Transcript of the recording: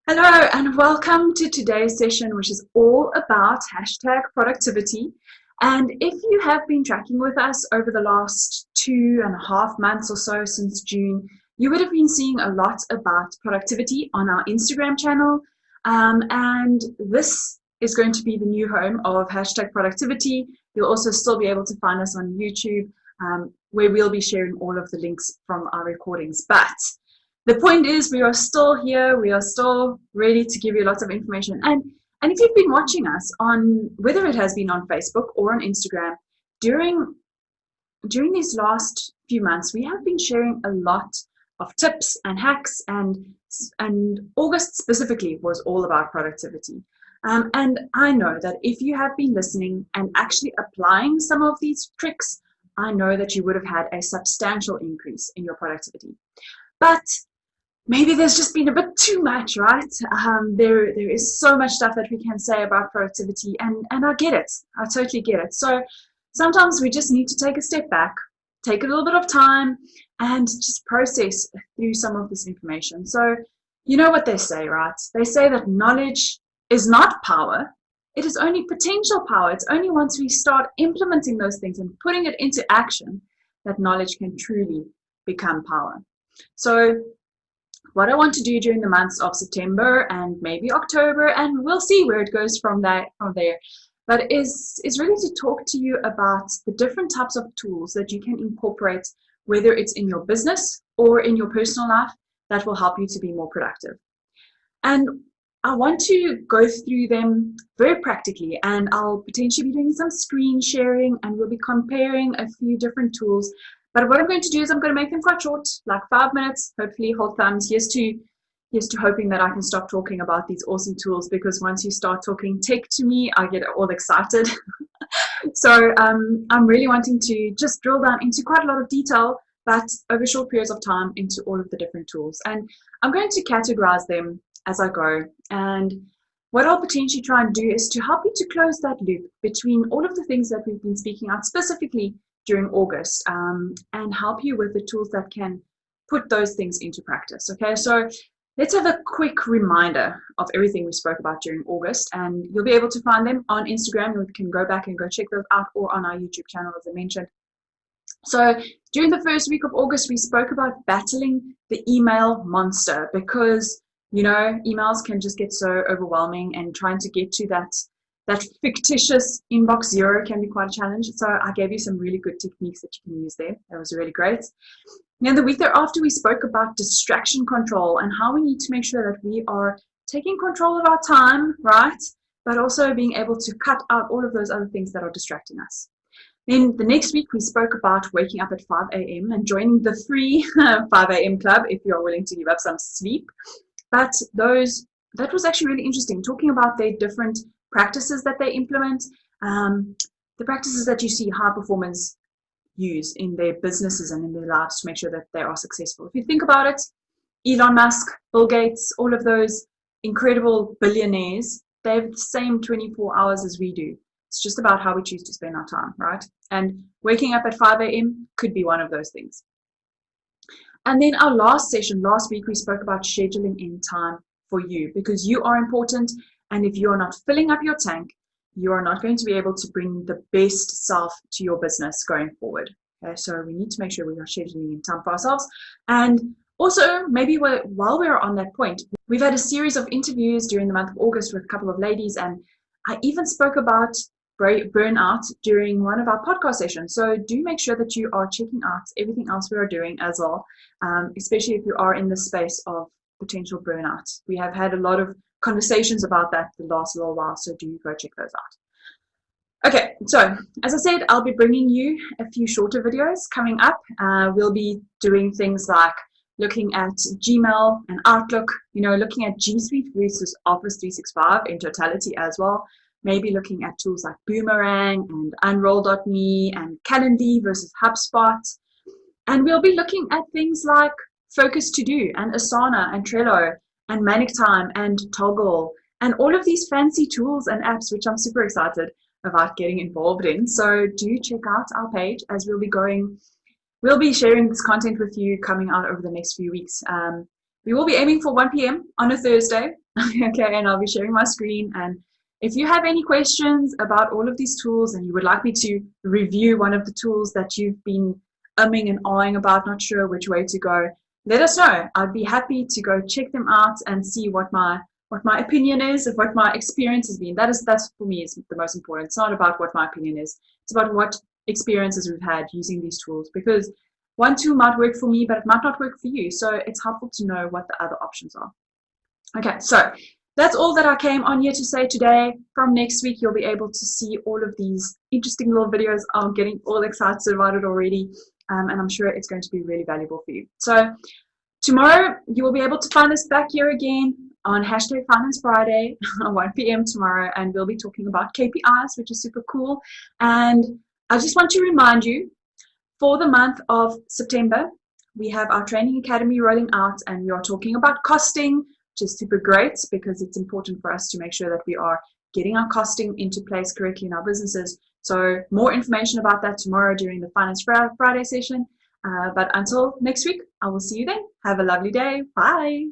Hello and welcome to today's session, which is all about hashtag productivity. And if you have been tracking with us over the last 2.5 months or so since June, you would have been seeing a lot about productivity on our Instagram channel. And this is going to be the new home of hashtag productivity. You'll also still be able to find us on YouTube, where we'll be sharing all of the links from our recordings. But the point is, we are still here. We are still ready to give you lots of information. And if you've been watching us on, whether it has been on Facebook or on Instagram, during these last few months, we have been sharing a lot of tips and hacks, and August specifically was all about productivity. And I know that if you have been listening and actually applying some of these tricks, I know that you would have had a substantial increase in your productivity. But maybe there's just been a bit too much, right? There is so much stuff that we can say about productivity, and I get it. I totally get it. So sometimes we just need to take a step back, take a little bit of time, and just process through some of this information. So you know what they say, right? They say that knowledge is not power. It is only potential power. It's only once we start implementing those things and putting it into action that knowledge can truly become power. So what I want to do during the months of September and maybe October, and we'll see where it goes from there, but is really to talk to you about the different types of tools that you can incorporate, whether it's in your business or in your personal life, that will help you to be more productive. And I want to go through them very practically, and I'll potentially be doing some screen sharing, and we'll be comparing a few different tools. But what I'm going to do is I'm going to make them quite short, like 5 minutes, hopefully hold thumbs. Here's to hoping that I can stop talking about these awesome tools, because once you start talking tech to me, I get all excited. So I'm really wanting to just drill down into quite a lot of detail, but over short periods of time, into all of the different tools. And I'm going to categorize them as I go. And what I'll potentially try and do is to help you to close that loop between all of the things that we've been speaking out specifically during August, and help you with the tools that can put those things into practice. Okay, so let's have a quick reminder of everything we spoke about during August, and you'll be able to find them on Instagram. You can go back and go check those out, or on our YouTube channel, as I mentioned. So during the first week of August, we spoke about battling the email monster, because emails can just get so overwhelming, and trying to get to that fictitious inbox zero can be quite a challenge. So I gave you some really good techniques that you can use there. That was really great. Now, the week thereafter, we spoke about distraction control and how we need to make sure that we are taking control of our time, right? But also being able to cut out all of those other things that are distracting us. Then the next week, we spoke about waking up at 5 a.m. and joining the free 5 a.m. club if you're willing to give up some sleep. But that was actually really interesting, talking about their different practices that they implement, the practices that you see high performers use in their businesses and in their lives to make sure that they are successful. If you think about it, Elon Musk, Bill Gates, all of those incredible billionaires, they have the same 24 hours as we do. It's just about how we choose to spend our time, right? And waking up at 5 a.m. could be one of those things. And then our last session, last week, we spoke about scheduling in time for you, because you are important. And if you're not filling up your tank, you are not going to be able to bring the best self to your business going forward. Okay, so we need to make sure we are scheduling in time for ourselves. And also, maybe while we're on that point, we've had a series of interviews during the month of August with a couple of ladies, and I even spoke about burnout during one of our podcast sessions. So do make sure that you are checking out everything else we are doing as well, especially if you are in the space of potential burnout. We have had a lot of conversations about that the last little while, so do go check those out. Okay, so as I said, I'll be bringing you a few shorter videos coming up. We'll be doing things like looking at Gmail and Outlook, looking at G Suite versus Office 365 in totality as well. Maybe looking at tools like Boomerang and Unroll.me and Calendly versus HubSpot. And we'll be looking at things like Focus To Do and Asana and Trello and Manic Time and Toggle and all of these fancy tools and apps, which I'm super excited about getting involved in. So do check out our page, as we'll be sharing this content with you coming out over the next few weeks. We will be aiming for 1 p.m. on a Thursday. Okay, and I'll be sharing my screen. And if you have any questions about all of these tools and you would like me to review one of the tools that you've been umming and ahhing about, not sure which way to go, let us know. I'd be happy to go check them out and see what my opinion is, of what my experience has been. That's for me is the most important. It's not about what my opinion is. It's about what experiences we've had using these tools, because one tool might work for me, but it might not work for you. So it's helpful to know what the other options are. Okay, so that's all that I came on here to say today. From next week, you'll be able to see all of these interesting little videos. I'm getting all excited about it already, and I'm sure it's going to be really valuable for you. So tomorrow, you will be able to find us back here again on #Finance Friday at 1 p.m. tomorrow, and we'll be talking about KPIs, which is super cool. And I just want to remind you, for the month of September, we have our training academy rolling out, and we are talking about costing, which is super great because it's important for us to make sure that we are getting our costing into place correctly in our businesses. So more information about that tomorrow during the Finance Friday session. But until next week, I will see you then. Have a lovely day. Bye.